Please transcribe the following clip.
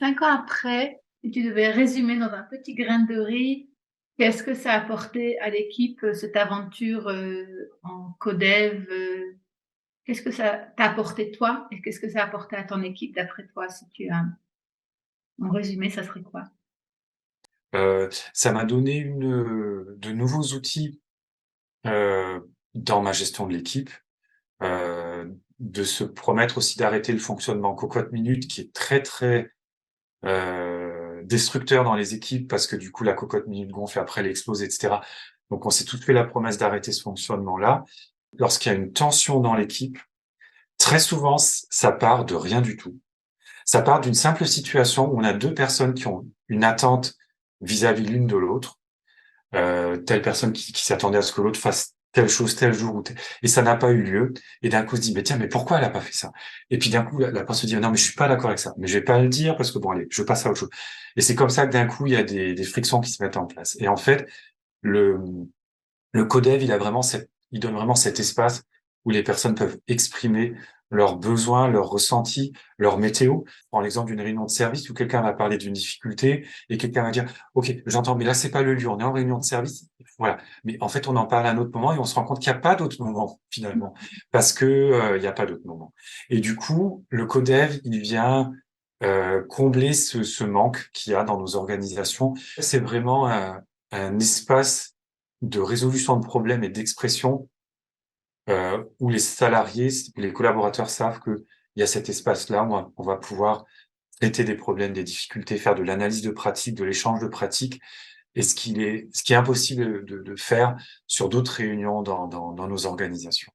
5 ans après, si tu devais résumer dans un petit grain de riz, qu'est-ce que ça a apporté à l'équipe, cette aventure, en codev, qu'est-ce que ça t'a apporté toi et qu'est-ce que ça a apporté à ton équipe d'après toi? Si tu as en résumé, ça serait quoi? Ça m'a donné de nouveaux outils, dans ma gestion de l'équipe, de se promettre aussi d'arrêter le fonctionnement cocotte minute qui est très, très, destructeur dans les équipes parce que du coup la cocotte minute gonfle et après elle explose et cetera. Donc on s'est tous fait la promesse d'arrêter ce fonctionnement-là. Lorsqu'il y a une tension dans l'équipe, très souvent ça part de rien du tout. Ça part d'une simple situation où on a 2 personnes qui ont une attente vis-à-vis l'une de l'autre. Telle personne qui s'attendait à ce que l'autre fasse telle chose tel jour et ça n'a pas eu lieu et d'un coup se dit: «Mais tiens, mais pourquoi elle a pas fait ça?» Et puis d'un coup la personne se dit: «Non, mais je suis pas d'accord avec ça, mais je vais pas le dire parce que bon allez, je passe à autre chose». Et c'est comme ça que d'un coup il y a des frictions qui se mettent en place et en fait le le codev, il donne vraiment cet espace où les personnes peuvent exprimer leurs besoins, leurs ressentis, leur météo. Je prends l'exemple d'une réunion de service où quelqu'un va parler d'une difficulté et quelqu'un va dire: «OK, j'entends, mais là, c'est pas le lieu, on est en réunion de service». Voilà. Mais en fait, on en parle à un autre moment et on se rend compte qu'il y a pas d'autre moment, finalement, parce que, il y a pas d'autre moment. Et du coup, le codev, il vient, combler ce manque qu'il y a dans nos organisations. C'est vraiment un espace de résolution de problèmes et d'expression, où les salariés, les collaborateurs savent qu'il y a cet espace-là où on va pouvoir traiter des problèmes, des difficultés, faire de l'analyse de pratique, de l'échange de pratiques et ce qui est impossible de faire sur d'autres réunions dans nos organisations.